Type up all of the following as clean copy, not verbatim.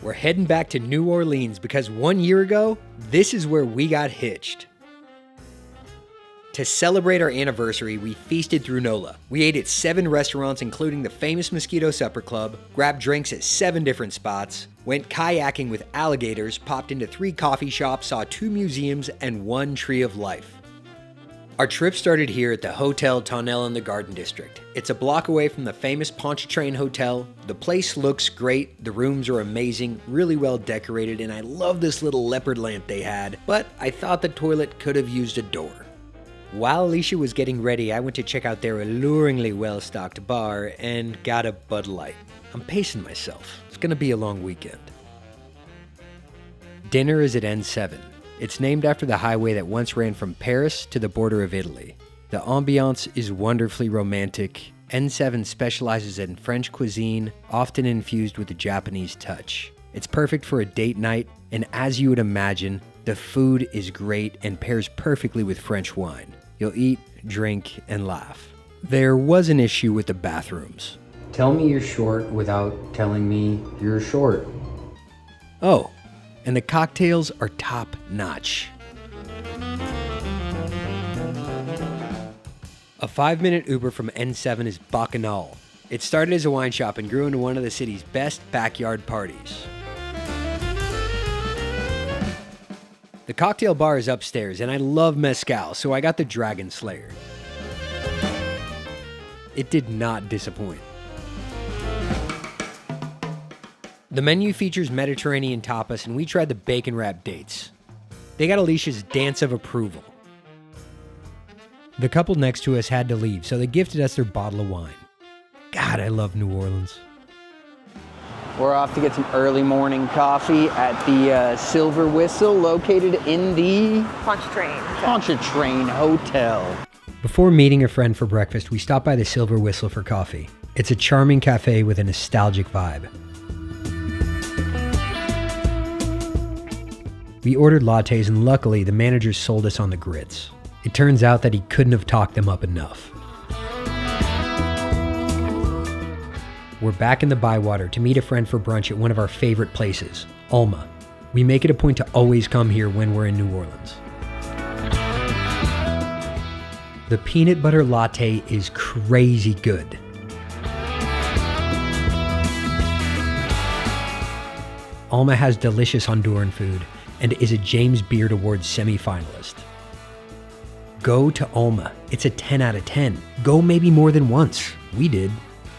We're heading back to New Orleans because 1 year ago, this is where we got hitched. To celebrate our anniversary, we feasted through NOLA. We ate at 7 restaurants, including the famous Mosquito Supper Club, grabbed drinks at 7 different spots, went kayaking with alligators, popped into 3 coffee shops, saw 2 museums, and 1 tree of life. Our trip started here at the Hotel Tonnelle in the Garden District. It's a block away from the famous Pontchartrain Hotel. The place looks great, the rooms are amazing, really well decorated, and I love this little leopard lamp they had, but I thought the toilet could have used a door. While Alicia was getting ready, I went to check out their alluringly well-stocked bar and got a Bud Light. I'm pacing myself. It's gonna be a long weekend. Dinner is at N7. It's named after the highway that once ran from Paris to the border of Italy. The ambiance is wonderfully romantic. N7 specializes in French cuisine, often infused with a Japanese touch. It's perfect for a date night, and as you would imagine, the food is great and pairs perfectly with French wine. You'll eat, drink, and laugh. There was an issue with the bathrooms. Tell me you're short without telling me you're short. Oh, and the cocktails are top notch. A 5-minute Uber from N7 is Bacchanal. It started as a wine shop and grew into one of the city's best backyard parties. The cocktail bar is upstairs, and I love mezcal, so I got the Dragon Slayer. It did not disappoint. The menu features Mediterranean tapas, and we tried the bacon wrapped dates. They got Alicia's dance of approval. The couple next to us had to leave, so they gifted us their bottle of wine. God, I love New Orleans. We're off to get some early morning coffee at the Silver Whistle, located in the Pontchartrain Hotel. Before meeting a friend for breakfast, we stopped by the Silver Whistle for coffee. It's a charming cafe with a nostalgic vibe. We ordered lattes, and luckily the manager sold us on the grits. It turns out that he couldn't have talked them up enough. We're back in the Bywater to meet a friend for brunch at one of our favorite places, Alma. We make it a point to always come here when we're in New Orleans. The peanut butter latte is crazy good. Alma has delicious Honduran food and is a James Beard Awards semi-finalist. Go to Alma. It's a 10 out of 10. Go maybe more than once. We did.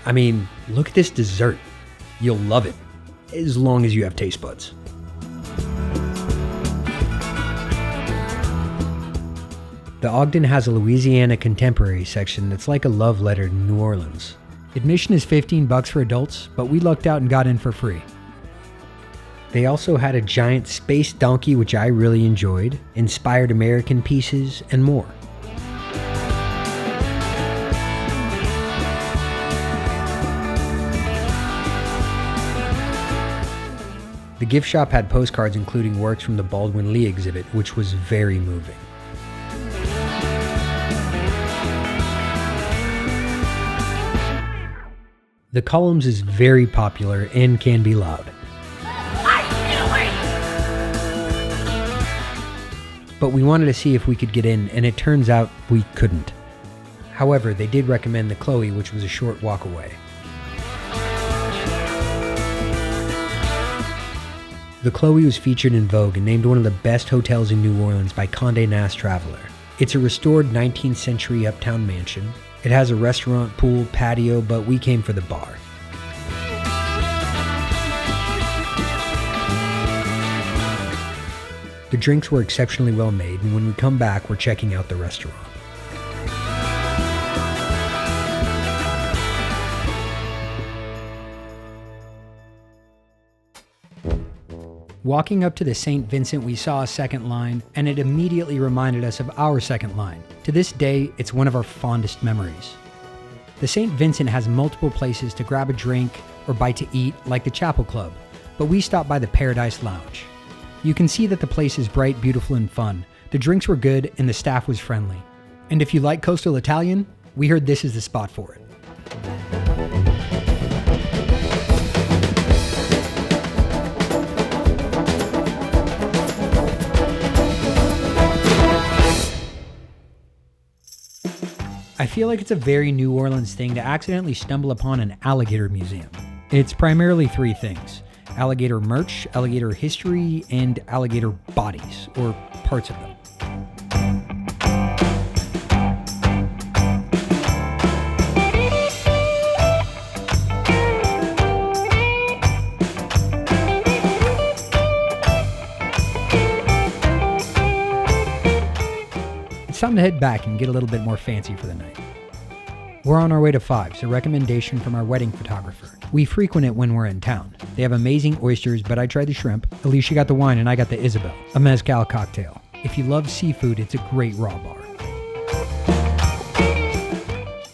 I mean, look at this dessert. You'll love it, as long as you have taste buds. The Ogden has a Louisiana contemporary section that's like a love letter to New Orleans. Admission is $15 for adults, but we lucked out and got in for free. They also had a giant space donkey, which I really enjoyed, inspired American pieces, and more. The gift shop had postcards including works from the Baldwin Lee exhibit, which was very moving. The Columns is very popular and can be loud. But we wanted to see if we could get in, and it turns out we couldn't. However, they did recommend the Chloe, which was a short walk away. The Chloe was featured in Vogue and named one of the best hotels in New Orleans by Condé Nast Traveler. It's a restored 19th century uptown mansion. It has a restaurant, pool, patio, but we came for the bar. The drinks were exceptionally well made, and when we come back, we're checking out the restaurant. Walking up to the St. Vincent, we saw a second line, and it immediately reminded us of our second line. To this day, it's one of our fondest memories. The St. Vincent has multiple places to grab a drink or bite to eat, like the Chapel Club, but we stopped by the Paradise Lounge. You can see that the place is bright, beautiful, and fun. The drinks were good, and the staff was friendly. And if you like coastal Italian, we heard this is the spot for it. feel like it's a very New Orleans thing to accidentally stumble upon an alligator museum. It's primarily three things: alligator merch, alligator history, and alligator bodies, or parts of them. It's time to head back and get a little bit more fancy for the night. We're on our way to Fives, a recommendation from our wedding photographer. We frequent it when we're in town. They have amazing oysters, but I tried the shrimp. Alicia got the wine and I got the Isabel, a mezcal cocktail. If you love seafood, it's a great raw bar.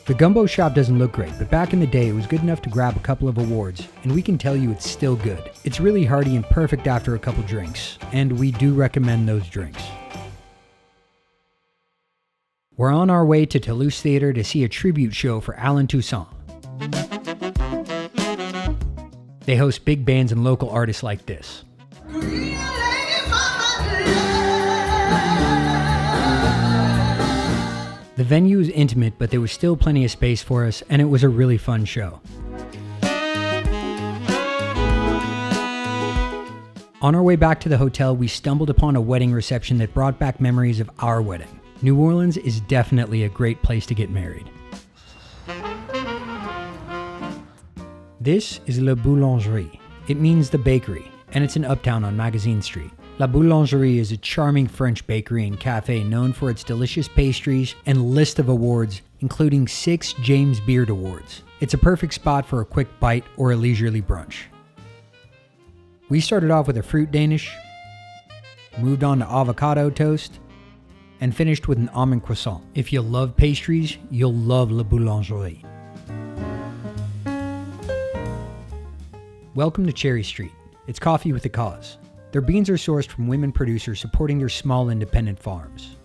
The gumbo shop doesn't look great, but back in the day it was good enough to grab a couple of awards, and we can tell you it's still good. It's really hearty and perfect after a couple drinks, and we do recommend those drinks. We're on our way to Toulouse Theatre to see a tribute show for Alain Toussaint. They host big bands and local artists like this. The venue is intimate, but there was still plenty of space for us, and it was a really fun show. On our way back to the hotel, we stumbled upon a wedding reception that brought back memories of our wedding. New Orleans is definitely a great place to get married. This is La Boulangerie. It means the bakery, and it's in Uptown on Magazine Street. La Boulangerie is a charming French bakery and cafe known for its delicious pastries and list of awards, including 6 James Beard Awards. It's a perfect spot for a quick bite or a leisurely brunch. We started off with a fruit Danish, moved on to avocado toast, and finished with an almond croissant. If you love pastries, you'll love La Boulangerie. Welcome to Cherry Street. It's coffee with a cause. Their beans are sourced from women producers supporting their small independent farms.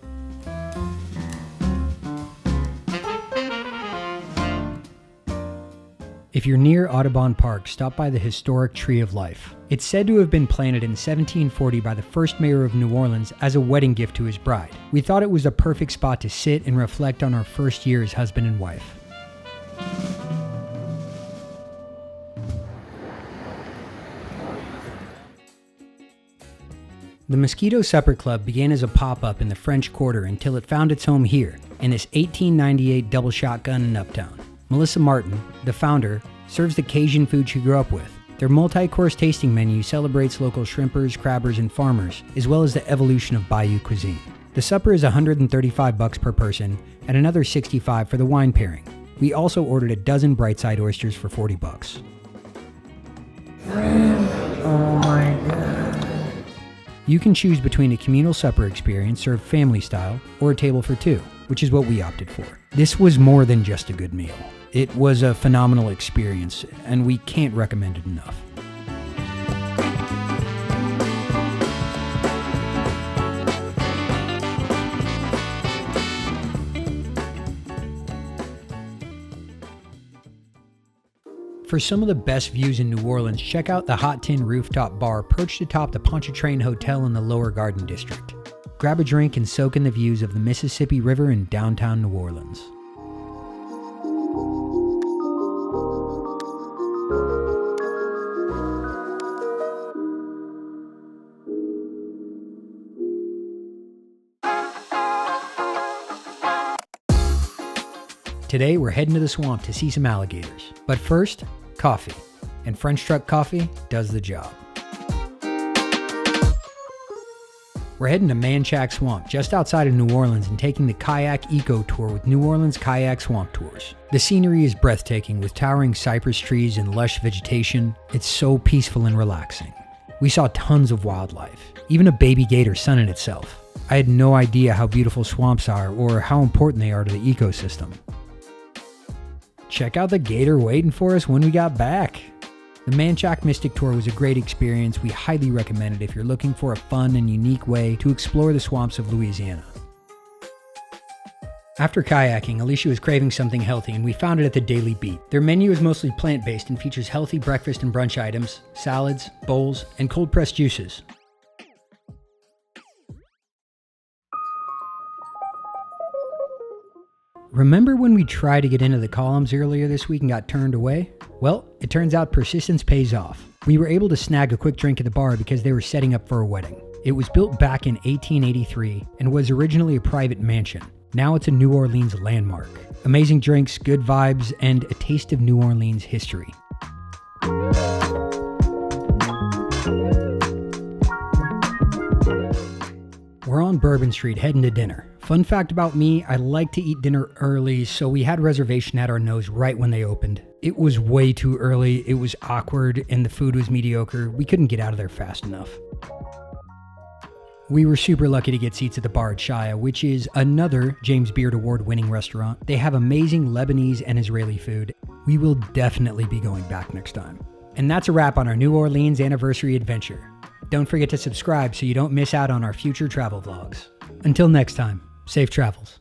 If you're near Audubon Park, stop by the historic Tree of Life. It's said to have been planted in 1740 by the first mayor of New Orleans as a wedding gift to his bride. We thought it was a perfect spot to sit and reflect on our first year as husband and wife. The Mosquito Supper Club began as a pop-up in the French Quarter until it found its home here, in this 1898 double shotgun in Uptown. Melissa Martin, the founder, serves the Cajun food she grew up with. Their multi-course tasting menu celebrates local shrimpers, crabbers, and farmers, as well as the evolution of Bayou cuisine. The supper is $135 per person, and another $65 for the wine pairing. We also ordered a dozen Brightside oysters for $40. Oh my god. You can choose between a communal supper experience served family style or a table for two, which is what we opted for. This was more than just a good meal. It was a phenomenal experience, and we can't recommend it enough. For some of the best views in New Orleans, check out the Hot Tin Rooftop Bar perched atop the Pontchartrain Hotel in the Lower Garden District. Grab a drink and soak in the views of the Mississippi River in downtown New Orleans. Today we're heading to the swamp to see some alligators. But first, coffee. And French Truck Coffee does the job. We're heading to Manchac Swamp, just outside of New Orleans, and taking the Kayak Eco Tour with New Orleans Kayak Swamp Tours. The scenery is breathtaking with towering cypress trees and lush vegetation. It's so peaceful and relaxing. We saw tons of wildlife, even a baby gator sunning itself. I had no idea how beautiful swamps are or how important they are to the ecosystem. Check out the gator waiting for us when we got back. The Manchac Mystic Tour was a great experience. We highly recommend it if you're looking for a fun and unique way to explore the swamps of Louisiana. After kayaking, Alicia was craving something healthy, and we found it at the Daily Beat. Their menu is mostly plant-based and features healthy breakfast and brunch items, salads, bowls, and cold-pressed juices. Remember when we tried to get into the columns earlier this week and got turned away? Well, it turns out persistence pays off. We were able to snag a quick drink at the bar because they were setting up for a wedding. It was built back in 1883 and was originally a private mansion. Now it's a New Orleans landmark. Amazing drinks, good vibes, and a taste of New Orleans history. We're on Bourbon Street heading to dinner. Fun fact about me, I like to eat dinner early, so we had reservation at our nose right when they opened. It was way too early, it was awkward, and the food was mediocre. We couldn't get out of there fast enough. We were super lucky to get seats at the bar at Shaya, which is another James Beard Award-winning restaurant. They have amazing Lebanese and Israeli food. We will definitely be going back next time. And that's a wrap on our New Orleans anniversary adventure. Don't forget to subscribe so you don't miss out on our future travel vlogs. Until next time, safe travels.